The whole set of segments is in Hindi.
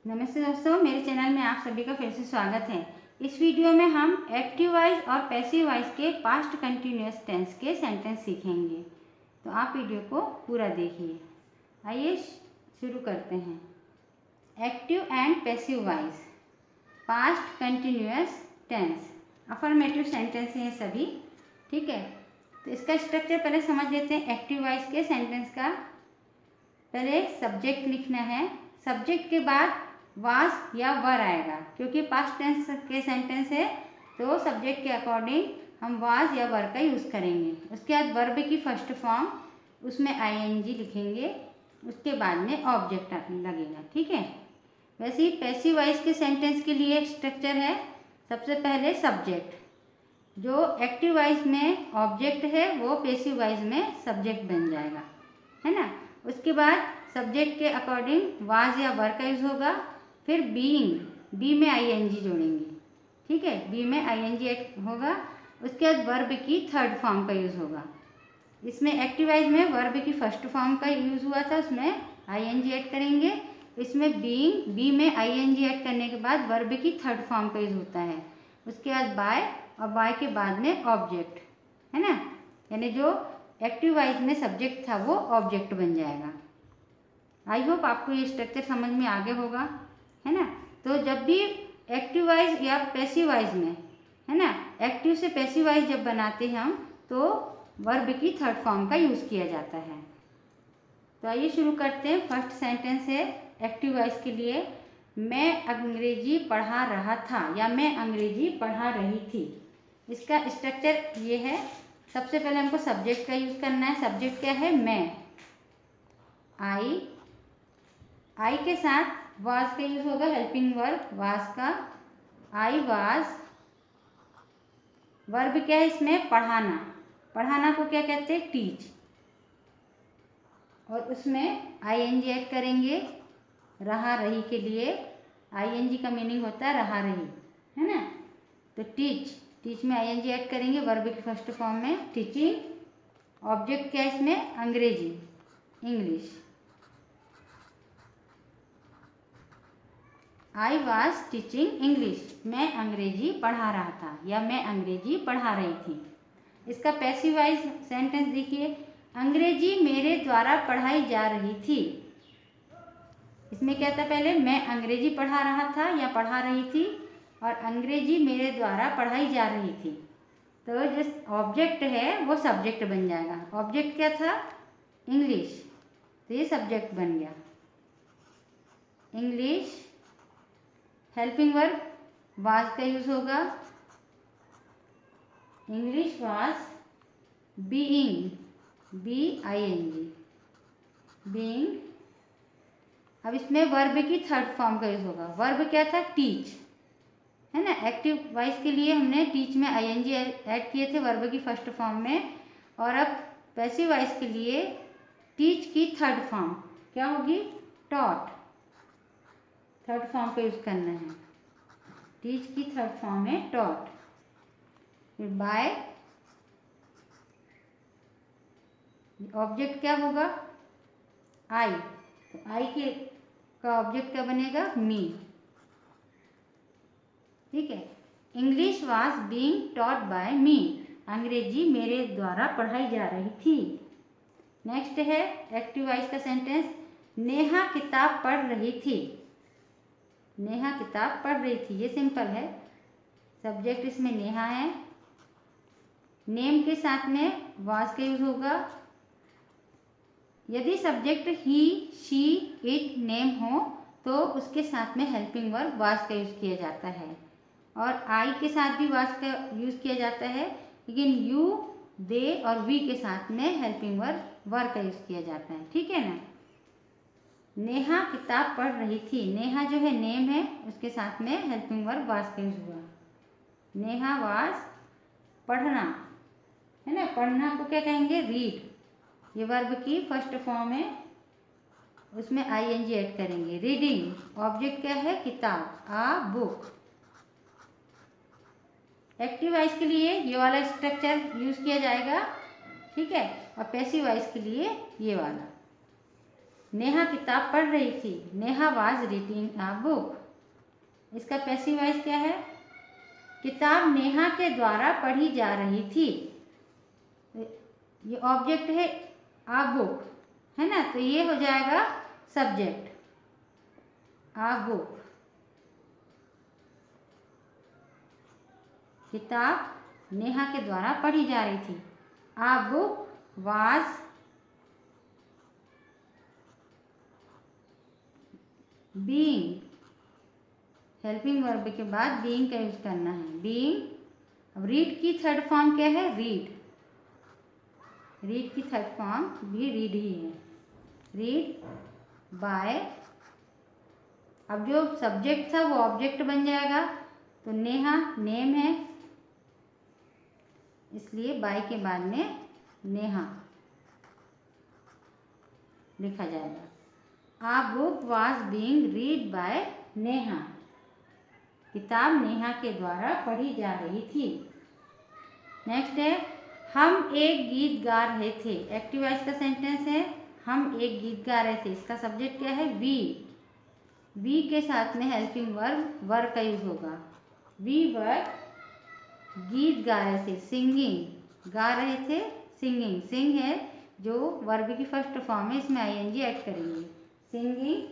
नमस्ते दोस्तों, मेरे चैनल में आप सभी का फिर से स्वागत है। इस वीडियो में हम एक्टिव वॉइस और पैसिव वॉइस के पास्ट कंटिन्यूअस टेंस के सेंटेंस सीखेंगे, तो आप वीडियो को पूरा देखिए। आइए शुरू करते हैं। Active and passive voice, past continuous tense, affirmative sentence हैं सभी, ठीक है। तो इसका स्ट्रक्चर पहले समझ लेते हैं। एक्टिव वॉइस के सेंटेंस का पहले सब्जेक्ट लिखना है, सब्जेक्ट के बाद वाज या वर आएगा, क्योंकि पास्ट टेंस के सेंटेंस है तो सब्जेक्ट के अकॉर्डिंग हम वाज या वर का यूज़ करेंगे। उसके बाद वर्ब की फर्स्ट फॉर्म, उसमें आईएनजी लिखेंगे, उसके बाद में ऑब्जेक्ट लगेगा, ठीक है। वैसे ही पैसिव वॉइस के सेंटेंस के लिए स्ट्रक्चर है, सबसे पहले सब्जेक्ट, जो एक्टिव वॉइस में ऑब्जेक्ट है वो पैसिव वॉइस में सब्जेक्ट बन जाएगा, है ना। उसके बाद सब्जेक्ट के अकॉर्डिंग वाज या वर का यूज़ होगा। फिर बीइंग, बी में आईएनजी जोड़ेंगे, ठीक है, बी में आईएनजी ऐड होगा। उसके बाद वर्ब की थर्ड फॉर्म का यूज़ होगा। इसमें एक्टिव वॉइस में वर्ब की फर्स्ट फॉर्म का यूज़ हुआ था, उसमें आईएनजी ऐड करेंगे। इसमें बीइंग, बी में आईएनजी ऐड करने के बाद वर्ब की थर्ड फॉर्म का यूज़ होता है। उसके बाद बाय, और बाय के बाद में ऑब्जेक्ट, है ना, यानी जो एक्टिव वॉइस में सब्जेक्ट था वो ऑब्जेक्ट बन जाएगा। आई होप आपको ये स्ट्रक्चर समझ में आ गया होगा, है ना। तो जब भी एक्टिव वॉइस या पैसिव वॉइस में, है ना, एक्टिव से पैसिव वॉइस जब बनाते हैं हम, तो वर्ब की थर्ड फॉर्म का यूज़ किया जाता है। तो आइए शुरू करते हैं। फर्स्ट सेंटेंस है एक्टिव वॉइस के लिए, मैं अंग्रेजी पढ़ा रहा था या मैं अंग्रेजी पढ़ा रही थी। इसका स्ट्रक्चर ये है, सबसे पहले हमको सब्जेक्ट का यूज़ करना है। सब्जेक्ट क्या है? मैं, आई के साथ वाज का यूज होगा, हेल्पिंग वर्ब वाज का, आई वाज। वर्ब क्या है इसमें? पढ़ाना, पढ़ाना को क्या कहते हैं? टीच, और उसमें आईएनजी ऐड करेंगे रहा रही के लिए। आईएनजी का मीनिंग होता है रहा रही, है ना। तो टीच, टीच में आईएनजी ऐड करेंगे वर्ब की फर्स्ट फॉर्म में, टीचिंग। ऑब्जेक्ट क्या है इसमें? अंग्रेजी, English. I was teaching English, मैं अंग्रेजी पढ़ा रहा था या मैं अंग्रेजी पढ़ा रही थी। इसका पैसिव वॉइस सेंटेंस देखिए, अंग्रेजी मेरे द्वारा पढ़ाई जा रही थी। इसमें क्या था? पहले मैं अंग्रेजी पढ़ा रहा था या पढ़ा रही थी, और अंग्रेजी मेरे द्वारा पढ़ाई जा रही थी। तो जो ऑब्जेक्ट है वो सब्जेक्ट बन जाएगा। ऑब्जेक्ट क्या था? इंग्लिश, तो ये सब्जेक्ट बन गया इंग्लिश। हेल्पिंग वर्ब वाज का यूज होगा, English was being, BING, being. अब इसमें वर्ब की थर्ड फॉर्म का यूज होगा। वर्ब क्या था? टीच, है ना। एक्टिव वॉइस के लिए हमने टीच में ING ऐड किए थे वर्ब की फर्स्ट फॉर्म में, और अब पैसिव वॉइस के लिए टीच की थर्ड फॉर्म क्या होगी? टॉट, थर्ड फॉर्म का यूज करना है। टीच की थर्ड फॉर्म है टॉट। फिर बाय, ऑब्जेक्ट क्या होगा? आई, तो आई के का ऑब्जेक्ट क्या बनेगा? मी, ठीक है। English was being taught by me, अंग्रेजी मेरे द्वारा पढ़ाई जा रही थी। नेक्स्ट है एक्टिव वॉइस का सेंटेंस, नेहा किताब पढ़ रही थी। नेहा किताब पढ़ रही थी, ये सिंपल है। सब्जेक्ट इसमें नेहा है, नेम के साथ में वाज का यूज होगा। यदि subject he, she, it, name हो तो उसके साथ में हेल्पिंग वर्ब वाज का यूज किया जाता है, और आई के साथ भी वाज का यूज किया जाता है, लेकिन यू, दे और वी के साथ में हेल्पिंग वर्ब वर का यूज किया जाता है, ठीक है ना। नेहा किताब पढ़ रही थी, नेहा जो है नेम है, उसके साथ में हेल्पिंग वर्ब वाज का यूज हुआ। नेहा वाज पढ़ना, है ना। पढ़ना को क्या कहेंगे? रीड, ये वर्ब की फर्स्ट फॉर्म है, उसमें ING ऐड करेंगे। रीडिंग, ऑब्जेक्ट क्या है? किताब, आ बुक। एक्टिव वॉइस के लिए ये वाला स्ट्रक्चर यूज किया जाएगा, ठीक है, और पैसिव वॉइस के लिए ये वाला। नेहा किताब पढ़ रही थी। Neha was reading a book. इसका पैसिव वॉइस क्या है? किताब नेहा के द्वारा पढ़ी जा रही थी। ये ऑब्जेक्ट है अ बुक, है ना, तो ये हो जाएगा सब्जेक्ट अ बुक। किताब नेहा के द्वारा पढ़ी जा रही थी। A book was being, helping verb के बाद बीइंग का यूज करना है, बीइंग। अब रीड की थर्ड फॉर्म क्या है? रीड। रीड की थर्ड फॉर्म भी रीड ही है, रीड बाय। अब जो सब्जेक्ट था वो ऑब्जेक्ट बन जाएगा, तो नेहा नेम है, इसलिए बाय के बाद में नेहा लिखा जाएगा। A book was being read by Neha. किताब नेहा के द्वारा पढ़ी जा रही थी। नेक्स्ट है हम एक गीत गा रहे थे। एक्टिव वॉइस का सेंटेंस है हम एक गीत गा रहे थे। इसका सब्जेक्ट क्या है? वी। वी के साथ में हेल्पिंग वर्ब वर का यूज होगा। वी वर गीत गा रहे थे, सिंगिंग। गा रहे थे, सिंगिंग। सिंग है जो वर्ब की फर्स्ट फॉर्म है, इसमें आईएनजी ऐड करेंगे। सिंगिंग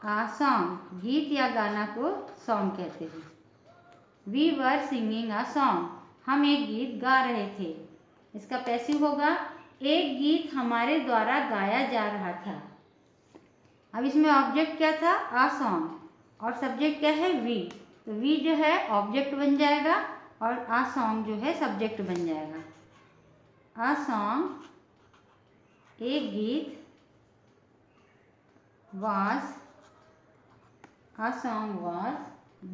आ सॉन्ग, गीत या गाना को सॉन्ग कहते हैं। We were singing a song, हम एक गीत गा रहे थे। इसका पैसिव होगा एक गीत हमारे द्वारा गाया जा रहा था। अब इसमें ऑब्जेक्ट क्या था? आ सॉन्ग, और सब्जेक्ट क्या है? वी। तो वी जो है ऑब्जेक्ट बन जाएगा और आ सॉन्ग जो है सब्जेक्ट बन जाएगा। आ सॉन्ग एक गीत, was, a song was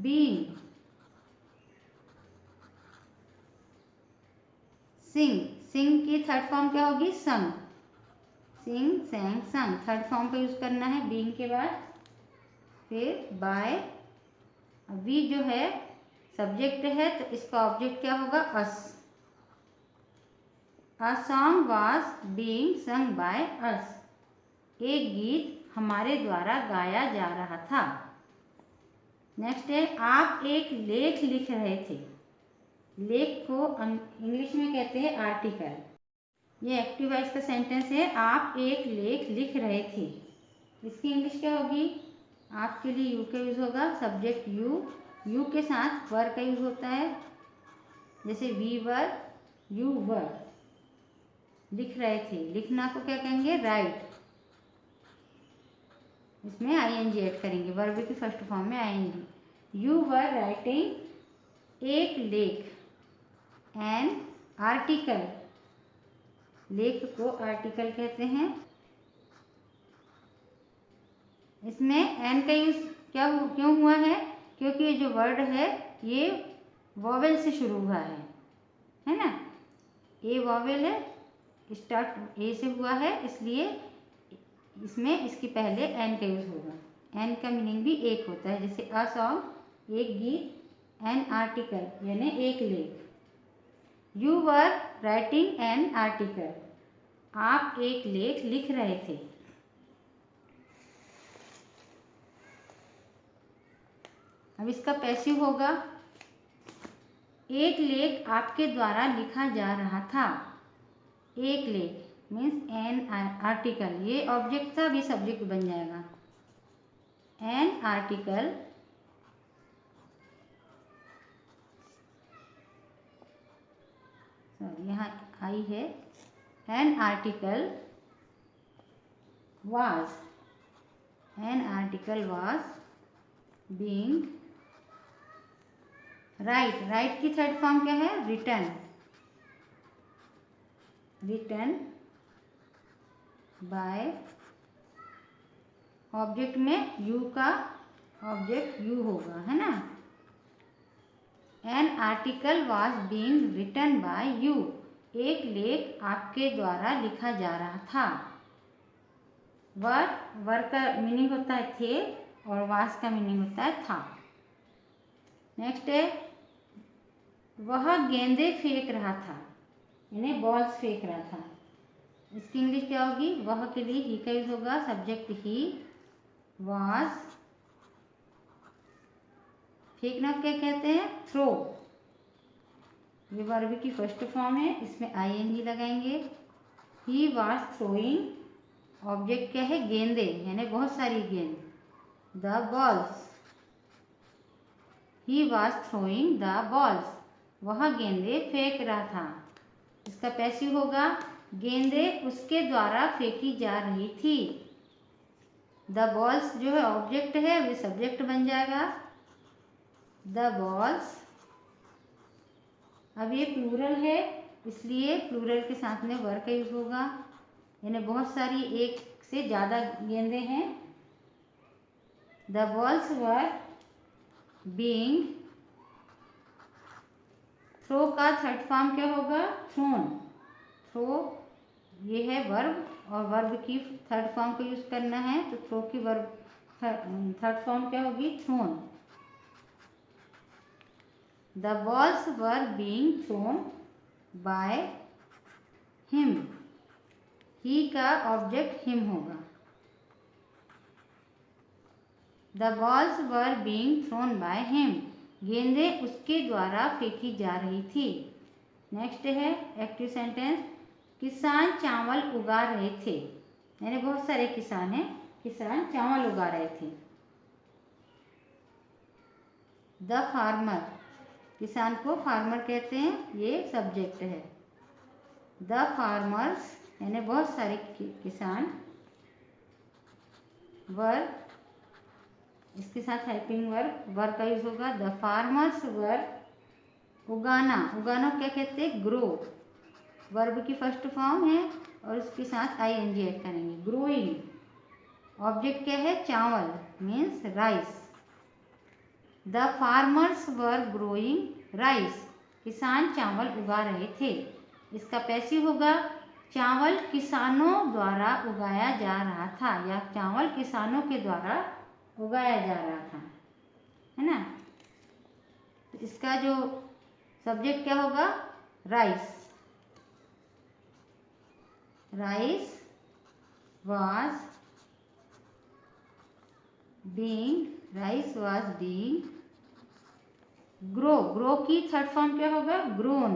being, sing, sing की थर्ड फॉर्म क्या होगी? संग। सिंग, sang, संग, थर्ड फॉर्म का यूज करना है being के बाद। फिर by, वी जो है सब्जेक्ट है तो इसका ऑब्जेक्ट क्या होगा? us। A song was being sung by us, एक गीत हमारे द्वारा गाया जा रहा था। नेक्स्ट है आप एक लेख लिख रहे थे। लेख को इंग्लिश में कहते हैं आर्टिकल। ये एक्टिव वॉइस का सेंटेंस है आप एक लेख लिख रहे थे। इसकी इंग्लिश क्या होगी? आपके लिए यू का यूज होगा, सब्जेक्ट यू। यू के साथ वर का यूज होता है, जैसे वी वर, यू वर। लिख रहे थे, लिखना को क्या कहेंगे? राइट। इसमें आईएनजी ऐड करेंगे, वर्ब की फर्स्ट फॉर्म में आईएनजी। यू वर राइटिंग एक लेख, एन आर्टिकल, लेख को आर्टिकल कहते हैं। इसमें एन का यूज क्यों हुआ है? क्योंकि ये जो वर्ड है ये वॉवेल से शुरू हुआ है ना। ए वॉवेल है, स्टार्ट ए से हुआ है, इसलिए इसमें इसके पहले एन का यूज होगा। एन का मीनिंग भी एक होता है, जैसे अ सॉन्ग एक गीत, एन आर्टिकल यानी एक लेख। You were writing an article, आप एक लेख लिख रहे थे। अब इसका पैसिव होगा एक लेख आपके द्वारा लिखा जा रहा था। एक लेख मीन्स एन आर्टिकल, ये ऑब्जेक्ट था, अभी सब्जेक्ट बन जाएगा। एन आर्टिकल सॉरी यहाँ आई है। An article was, an article was being write. Write की थर्ड फॉर्म क्या है? रिटन। रिटन बाय, ऑब्जेक्ट में यू का ऑब्जेक्ट यू होगा, है ना। An article was being written by you, एक लेख आपके द्वारा लिखा जा रहा था। वर का मीनिंग होता है थे और वाज का मीनिंग होता है था। नेक्स्ट है वह गेंदे फेंक रहा था, यानी बॉल्स फेंक रहा था। इसकी इंग्लिश क्या होगी? वह के लिए ही का यूज होगा, सब्जेक्ट ही वाज। फेंकना क्या कहते हैं? थ्रो। ये वर्ब की फर्स्ट फॉर्म है, इसमें आईएनजी लगाएंगे। ही वाज थ्रोइंग, ऑब्जेक्ट क्या है? गेंदे, यानी बहुत सारी गेंद। The balls, he was throwing the balls, वह गेंदे फेंक रहा था। इसका पैसिव होगा, गेंदे उसके द्वारा फेंकी जा रही थी। द बॉल्स जो है ऑब्जेक्ट है, वे सब्जेक्ट बन जाएगा। द बॉल्स, अब ये प्लूरल है इसलिए प्लूरल के साथ में वर का यूज होगा, यानी बहुत सारी, एक से ज़्यादा गेंदें हैं। The balls were being, throw का थर्ड फॉर्म क्या होगा? थ्रोन। थ्रो ये है वर्ब और वर्ब की थर्ड फॉर्म को यूज करना है, तो थ्रो की वर्ब थर्ड फॉर्म क्या होगी? Thrown. The balls were being thrown by him, he का ऑब्जेक्ट हिम होगा। The balls were being thrown by him, गेंदे उसके द्वारा फेंकी जा रही थी। नेक्स्ट है एक्टिव सेंटेंस, किसान चावल उगा रहे थे, यानी बहुत सारे किसान हैं, किसान चावल उगा रहे थे। द फार्मर, किसान को फार्मर कहते हैं, ये सब्जेक्ट है। द फार्मर्स यानी बहुत सारे किसान, वर इसके साथ हेल्पिंग वर्ब का यूज होगा। द फार्मर्स वर, उगाना, उगाना क्या कहते हैं? ग्रो, वर्ब की फर्स्ट फॉर्म है और उसके साथ आईएनजी ऐड करेंगे। ग्रोइंग, ऑब्जेक्ट क्या है? चावल, means rice. The farmers were growing rice, किसान चावल उगा रहे थे। इसका पैसिव होगा, चावल किसानों द्वारा उगाया जा रहा था, या चावल किसानों के द्वारा उगाया जा रहा था, है ना। तो इसका जो सब्जेक्ट क्या होगा? Rice. Rice was being, rice was being grow, grow की थर्ड फॉर्म क्या होगा? ग्रोन।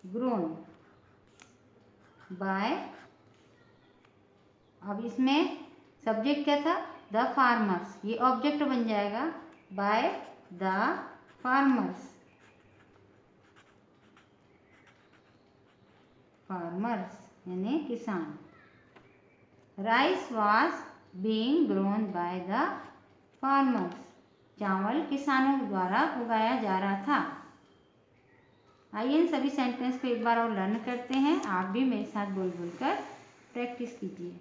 ग्रोन बाय, अब इसमें सब्जेक्ट क्या था? द फार्मर्स, ये ऑब्जेक्ट बन जाएगा। बाय द फार्मर्स, फार्मर्स यानी किसान। Rice was being grown by the farmers, चावल किसानों द्वारा उगाया जा रहा था। आइए इन सभी सेंटेंस को एक बार और लर्न करते हैं। आप भी मेरे साथ बोल बोलकर प्रैक्टिस कीजिए।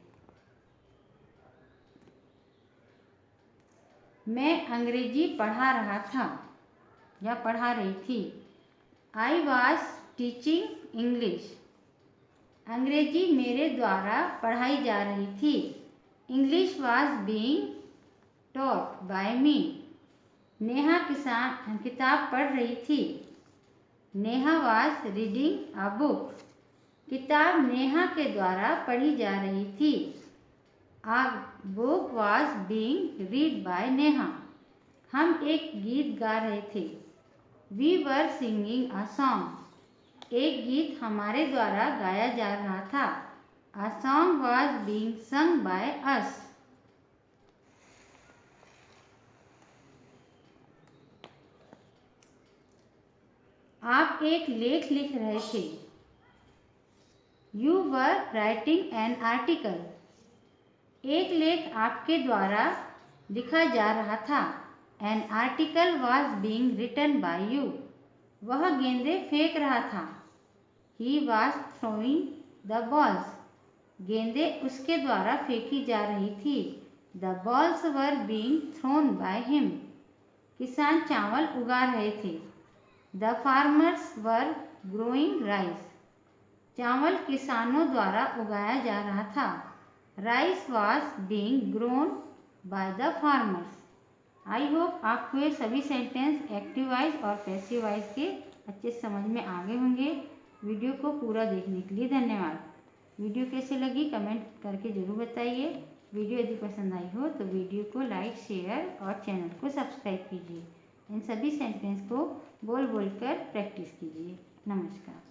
मैं अंग्रेजी पढ़ा रहा था या पढ़ा रही थी। आई वॉज टीचिंग इंग्लिश, अंग्रेजी मेरे द्वारा पढ़ाई जा रही थी। English was being taught by me, Neha किताब पढ़ रही थी। Neha was reading a book, किताब नेहा के द्वारा पढ़ी जा रही थी। A book was being read by Neha, हम एक गीत गा रहे थे। We were singing a song, एक गीत हमारे द्वारा गाया जा रहा था। A song was being sung by us, आप एक लेख लिख रहे थे। You were writing an article, एक लेख आपके द्वारा लिखा जा रहा था। An article was being written by you, वह गेंदे फेंक रहा था। He was throwing the balls, गेंदे उसके द्वारा फेंकी जा रही थी। The balls were being thrown by him, किसान चावल उगा रहे थे। The farmers were growing rice, चावल किसानों द्वारा उगाया जा रहा था। Rice was being grown by the farmers. I hope आपको ये सभी सेंटेंस एक्टिव वॉइस और पैसिव वॉइस के अच्छे समझ में आ गए होंगे। वीडियो को पूरा देखने के लिए धन्यवाद। वीडियो कैसे लगी कमेंट करके ज़रूर बताइए। वीडियो यदि पसंद आई हो तो वीडियो को लाइक, शेयर और चैनल को सब्सक्राइब कीजिए। इन सभी सेंटेंस को बोल बोल कर प्रैक्टिस कीजिए। नमस्कार।